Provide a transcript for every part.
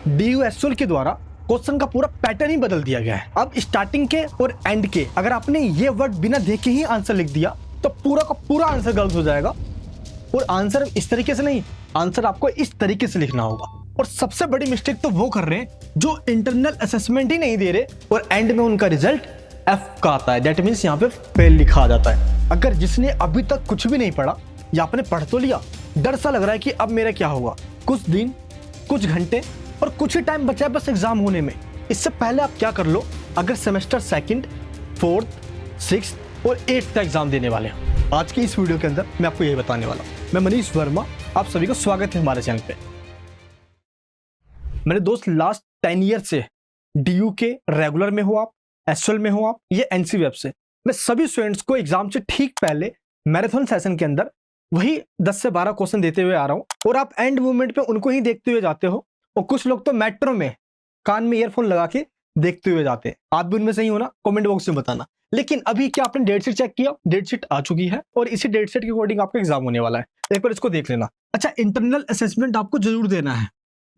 DU के द्वारा question का पूरा पैटर्न ही बदल दिया गया है। अब स्टार्टिंग के और एंड के अगर आपने ये वर्ड बिना देखे ही आंसर लिख दिया तो पूरा का पूरा आंसर गलत हो जाएगा। और आंसर इस तरीके से नहीं, आंसर आपको इस तरीके से लिखना होगा। और सबसे बड़ी मिस्टेक तो वो कर रहे हैं जो इंटरनल असेसमेंट ही नहीं दे रहे और एंड में उनका रिजल्ट F का आता है। दैट मीन्स यहाँ पे फेल लिखा आ जाता है। अगर जिसने अभी तक कुछ भी नहीं पढ़ा या आपने पढ़ तो लिया, डर सा लग रहा है कि अब मेरा क्या होगा, कुछ दिन, कुछ घंटे और कुछ ही टाइम बचा है बस एग्जाम होने में। इससे पहले आप क्या कर लो, अगर सेमेस्टर 2nd, 4th, 6th और 8th का एग्जाम देने वाले हैं, आज की इस वीडियो के अंदर मैं आपको यही बताने वाला हूँ। मैं मनीष वर्मा, आप सभी को स्वागत है हमारे चैनल पे। मेरे दोस्त लास्ट 10 ईयर से DU के रेगुलर में हो आप, SL में हो आप, ये NC वेब से मैं सभी स्टूडेंट्स को एग्जाम से ठीक पहले मैराथन सेशन के अंदर वही 10 से 12 क्वेश्चन देते हुए आ रहा हूँ और आप एंड मोमेंट पे उनको ही देखते हुए जाते हो। और कुछ लोग तो मेट्रो में कान में ईयरफोन लगा के देखते हुए जाते हैं। आप भी उनमें से ही हो ना, कमेंट बॉक्स में बताना। लेकिन अभी क्या आपने डेट शीट चेक किया? डेट शीट आ चुकी है और इसी डेट शीट के अकॉर्डिंग आपका एग्जाम होने वाला है। एक बार इसको देख लेना। अच्छा, इंटरनल असेसमेंट आपको जरूर देना है।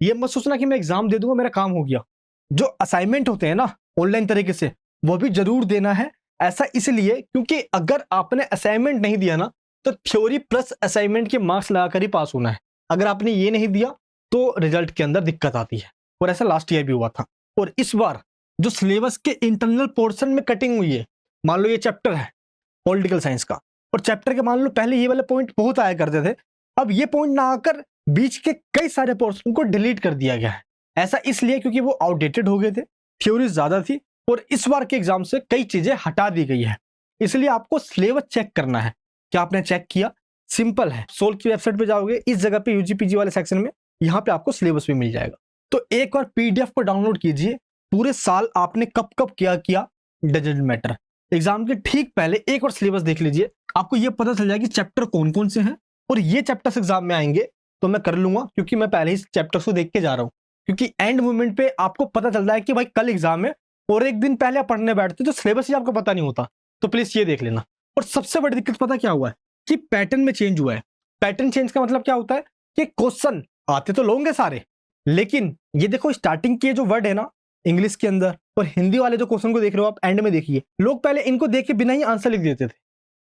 ये मत सोचना कि मैं एग्जाम दे दूंगा मेरा काम हो गया। जो असाइनमेंट होते हैं ना ऑनलाइन तरीके से, वो भी जरूर देना है। ऐसा इसलिए क्योंकि अगर आपने असाइनमेंट नहीं दिया ना तो थ्योरी प्लस असाइनमेंट के मार्क्स लगाकर ही पास होना है। अगर आपने ये नहीं दिया तो रिजल्ट के अंदर दिक्कत आती है। और ऐसा लास्ट ईयर भी हुआ था। और इस बार जो सिलेबस के इंटरनल पोर्शन में कटिंग हुई है, मान लो ये चैप्टर है पॉलिटिकल साइंस का, और चैप्टर के मान लो पहले ये वाले पॉइंट बहुत आया करते थे, अब ये पॉइंट ना आकर बीच के कई सारे पोर्शन को डिलीट कर दिया गया है। ऐसा इसलिए क्योंकि वो आउटडेटेड हो गए थे, थ्योरी ज्यादा थी और इस बार के एग्जाम से कई चीजें हटा दी गई है। इसलिए आपको सिलेबस चेक करना है। क्या आपने चेक किया? सिंपल है, सोल की वेबसाइट पे जाओगे, इस जगह पे UGPG वाले सेक्शन में यहाँ पे आपको सिलेबस भी मिल जाएगा। तो एक बार PDF को डाउनलोड कीजिए। पूरे साल आपने कब कब क्या किया डजंट मैटर। एग्जाम के ठीक पहले एक बार सिलेबस देख लीजिए, आपको ये पता चल जाएगा कि चैप्टर कौन कौन से हैं। और ये चैप्टर्स एग्जाम में आएंगे तो मैं कर लूंगा क्योंकि मैं पहले ही चैप्टर्स को देख के जा रहा हूँ। क्योंकि एंड मोमेंट पे आपको पता चलता है कि भाई कल एग्जाम है और एक दिन पहले आप पढ़ने बैठते तो सिलेबस ही आपको पता नहीं होता। तो प्लीज ये देख लेना। और सबसे बड़ी दिक्कत पता क्या हुआ है कि पैटर्न में चेंज हुआ है। पैटर्न चेंज का मतलब क्या होता है कि क्वेश्चन आते तो लोगे सारे, लेकिन ये देखो स्टार्टिंग के जो वर्ड है ना इंग्लिश के अंदर और हिंदी वाले जो क्वेश्चन को देख रहे हो आप एंड में देखिए, लोग पहले इनको देख के बिना ही आंसर लिख देते थे।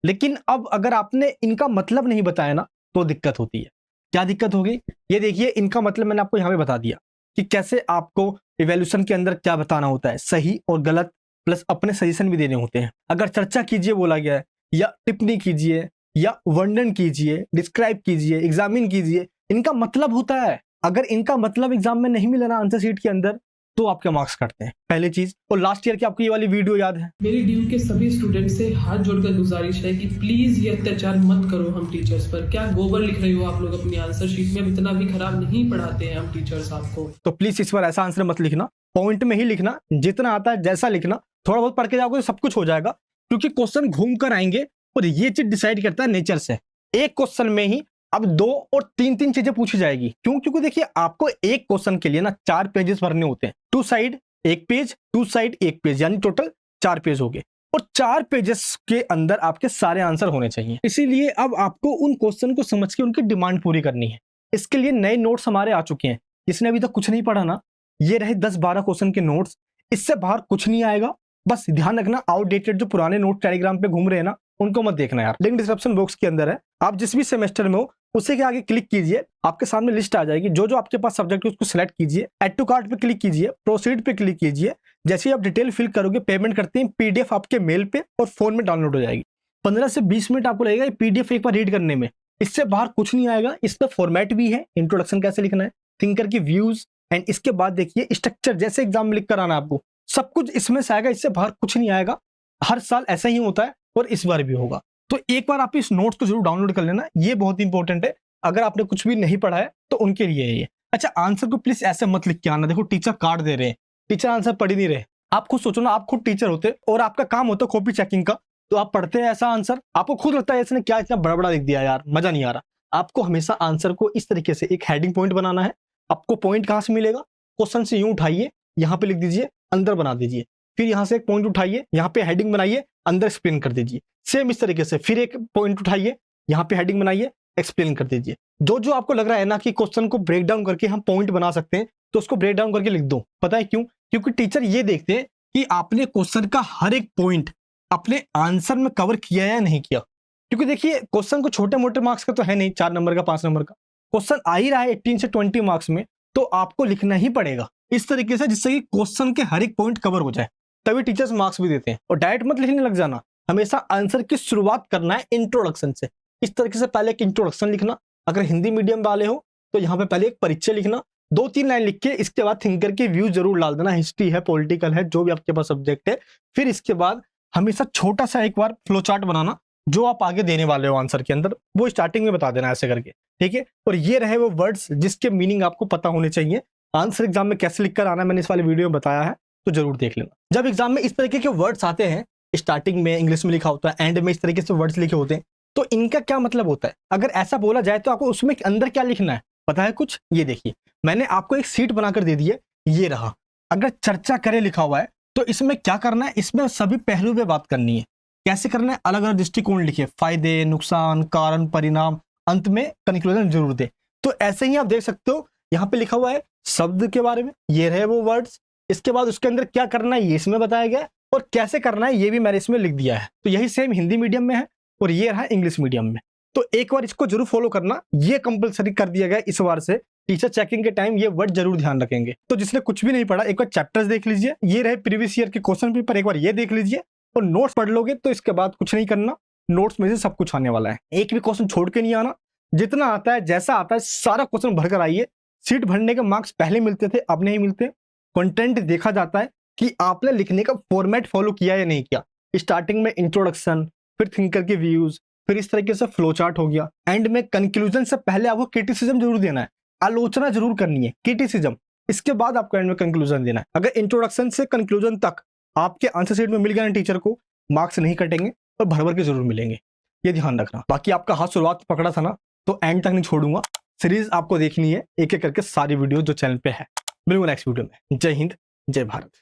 लेकिन अब अगर आपने इनका मतलब नहीं बताया ना तो दिक्कत होती है। क्या दिक्कत होगी ये देखिए। इनका मतलब मैंने आपको यहाँ पे बता दिया कि कैसे आपको इवैल्यूएशन के अंदर क्या बताना होता है, सही और गलत, प्लस अपने सजेशन भी देने होते हैं। अगर चर्चा कीजिए बोला गया है, या टिप्पणी कीजिए, या वर्णन कीजिए, डिस्क्राइब कीजिए, एग्जामिन कीजिए, इनका मतलब होता है। अगर इनका मतलब एग्जाम में नहीं मिला ना आंसर शीट के अंदर तो आपके मार्क्स कटते हैं, पहली चीज। और लास्ट ईयर की आपको ये वाली वीडियो याद है? मेरी DU के सभी स्टूडेंट से हाथ जोड़कर गुजारिश है कि प्लीज ये अत्याचार मत करो हम टीचर्स पर। क्या गोबर लिख रहे हो आप लोग अपनी आंसर शीट में? इतना भी खराब नहीं पढ़ाते हैं हम टीचर्स आपको। तो प्लीज इस बार ऐसा आंसर मत लिखना, पॉइंट में ही लिखना, जितना आता है जैसा लिखना। थोड़ा बहुत पढ़ के जाओगे तो सब कुछ हो जाएगा, क्योंकि क्वेश्चन घूम कर आएंगे और ये चीज डिसाइड करता है नेचर से। एक क्वेश्चन में ही अब 2 और 3 चीजें पूछी जाएगी। क्यों? क्योंकि देखिए आपको एक क्वेश्चन के लिए ना 4 पेजेस भरने होते हैं। 2 साइड 1 पेज, 2 साइड 1 पेज, यानी टोटल 4 पेज हो गए। और 4 पेजेस के अंदर आपके सारे आंसर होने चाहिए। इसीलिए अब आपको उन क्वेश्चन को समझ के उनकी डिमांड पूरी करनी है। इसके लिए नए नोट्स हमारे आ चुके हैं। जिसने अभी तक कुछ नहीं पढ़ा ना, ये रहे 10-12 क्वेश्चन के नोट्स, इससे बाहर कुछ नहीं आएगा। बस ध्यान रखना आउटडेटेड जो पुराने नोट टेलीग्राम पे घूम रहे हैं ना उनको मत देखना यार। लिंक डिस्क्रिप्शन बॉक्स के अंदर है। आप जिस भी सेमेस्टर में हो उसी के आगे क्लिक कीजिए, आपके सामने लिस्ट आ जाएगी। जो जो आपके पास सब्जेक्ट है उसको सिलेक्ट कीजिए, ऐड टू कार्ट पे क्लिक कीजिए, प्रोसीड पे क्लिक कीजिए। जैसे ही आप डिटेल फिल करोगे, पेमेंट करते हैं, PDF आपके मेल पे और फोन में डाउनलोड हो जाएगी। 15 से 20 मिनट आपको लगेगा PDF एक बार रीड करने में। इससे बाहर कुछ नहीं आएगा। इसका फॉर्मेट भी है, इंट्रोडक्शन कैसे लिखना है, थिंकर की व्यूज, एंड इसके बाद देखिए स्ट्रक्चर जैसे एग्जाम में लिख कर आना आपको, सब कुछ इसमें से आएगा। इससे बाहर कुछ नहीं आएगा। हर साल ऐसा ही होता है और इस बार भी होगा। तो एक बार आप इस नोट्स को जरूर डाउनलोड कर लेना, ये बहुत इंपॉर्टेंट है। अगर आपने कुछ भी नहीं पढ़ा है तो उनके लिए है ये। अच्छा, आंसर को प्लीज ऐसे मत लिख के आना। देखो टीचर कार्ड दे रहे हैं, टीचर आंसर पढ़ ही नहीं रहे। आप खुद सोचो ना, आप खुद टीचर होते और आपका काम होता कॉपी चेकिंग का, तो आप पढ़ते हैं ऐसा आंसर, आपको खुद लगता है इसने क्या इतना बड़ा लिख दिया यार, मजा नहीं आ रहा। आपको हमेशा आंसर को इस तरीके से एक हेडिंग पॉइंट बनाना है। आपको पॉइंट कहां से मिलेगा? क्वेश्चन से यूं उठाइए, यहाँ पे लिख दीजिए, अंदर बना दीजिए। फिर यहाँ से एक पॉइंट उठाइए, यहाँ पे हेडिंग बनाइए, अंदर एक्सप्लेन कर दीजिए। सेम इस तरीके से फिर एक पॉइंट उठाइए, यहाँ पे हेडिंग बनाइए, एक्सप्लेन कर दीजिए। जो जो आपको लग रहा है ना कि क्वेश्चन को ब्रेक डाउन करके हम पॉइंट बना सकते हैं, तो उसको ब्रेक डाउन करके लिख दो। पता है क्यों? क्योंकि टीचर ये देखते हैं कि आपने क्वेश्चन का हर एक पॉइंट अपने आंसर में कवर किया या नहीं किया। क्योंकि देखिए क्वेश्चन को छोटे मोटे मार्क्स का तो है नहीं, 4 नंबर का 5 नंबर का क्वेश्चन आ ही रहा है 18 से 20 मार्क्स में, तो आपको लिखना ही पड़ेगा इस तरीके से जिससे कि क्वेश्चन के हर एक पॉइंट कवर हो जाए, तभी टीचर्स मार्क्स भी देते हैं। और डायरेक्ट मत लिखने लग जाना, हमेशा आंसर की शुरुआत करना है इंट्रोडक्शन से। इस तरीके से पहले एक इंट्रोडक्शन लिखना, अगर हिंदी मीडियम वाले हो तो यहाँ पे पहले एक परिचय लिखना, 2-3 लाइन लिख के इसके बाद थिंकर के व्यू जरूर डाल देना, हिस्ट्री है, पॉलिटिकल है, जो भी आपके पास सब्जेक्ट है। फिर इसके बाद हमेशा छोटा सा एक बार फ्लो चार्ट बनाना, जो आप आगे देने वाले हो आंसर के अंदर वो स्टार्टिंग में बता देना ऐसे करके, ठीक है। और ये रहे वो वर्ड्स जिसके मीनिंग आपको पता होने चाहिए। आंसर एग्जाम में कैसे लिखकर आना मैंने इस वाले वीडियो में बताया है, तो जरूर देख लेना। जब एग्जाम में इस तरीके के वर्ड्स आते हैं, स्टार्टिंग में इंग्लिश में लिखा होता है, एंड में इस तरीके से वर्ड्स लिखे होते हैं, तो इनका क्या मतलब होता है? अगर ऐसा बोला जाए तो आपको उसमें अंदर क्या लिखना है पता है कुछ? ये देखिए मैंने आपको एक सीट बनाकर दे दी है, ये रहा। अगर चर्चा करें लिखा हुआ है तो इसमें क्या करना है? इसमें सभी पहलू पे बात करनी है। कैसे करना है? अलग अलग दृष्टिकोण लिखिए, फायदे, नुकसान, कारण, परिणाम, अंत में कंक्लूजन जरूर दे। तो ऐसे ही आप देख सकते हो यहाँ पे लिखा हुआ है शब्द के बारे में, ये रहे वो वर्ड्स। इसके बाद उसके अंदर क्या करना है ये इसमें बताया गया है, और कैसे करना है ये भी मैंने इसमें लिख दिया है। तो यही सेम हिंदी मीडियम में है और ये रहा इंग्लिश मीडियम में। तो एक बार इसको जरूर फॉलो करना, ये कंपलसरी कर दिया गया इस बार से। टीचर चेकिंग के टाइम ये वर्ड जरूर ध्यान रखेंगे। तो जिसने कुछ भी नहीं पढ़ा एक बार चैप्टर्स देख लीजिए, ये रहे प्रीवियस ईयर के क्वेश्चन पेपर, एक बार ये देख लीजिए, और नोट्स पढ़ लोगे तो इसके बाद कुछ नहीं करना, नोट्स में से सब कुछ आने वाला है। एक भी क्वेश्चन छोड़ के नहीं आना, जितना आता है जैसा आता है सारा क्वेश्चन भरकर आइए। सीट भरने के मार्क्स पहले मिलते थे, अब नहीं मिलते। कंटेंट देखा जाता है कि आपने लिखने का फॉर्मेट फॉलो किया या नहीं किया। स्टार्टिंग में इंट्रोडक्शन, फिर थिंकर के व्यूज, फिर इस तरीके से फ्लो चार्ट हो गया। एंड में कंक्लूजन से पहले आपको क्रिटिसिज्म जरूर देना है, आलोचना जरूर करनी है, क्रिटिसिज्म। इसके बाद आपको एंड में कंक्लूजन देना है। अगर इंट्रोडक्शन से कंक्लूजन तक आपके आंसर शीट में मिल गया ना टीचर को, मार्क्स नहीं कटेंगे और भर भर के जरूर मिलेंगे, ये ध्यान रखना। बाकी आपका हाथ शुरुआत पकड़ा था ना, तो एंड तक नहीं छोड़ूंगा। सीरीज आपको देखनी है एक एक करके सारी वीडियो जो चैनल पे है। मिलूंगा नेक्स्ट वीडियो में। जय हिंद, जय भारत।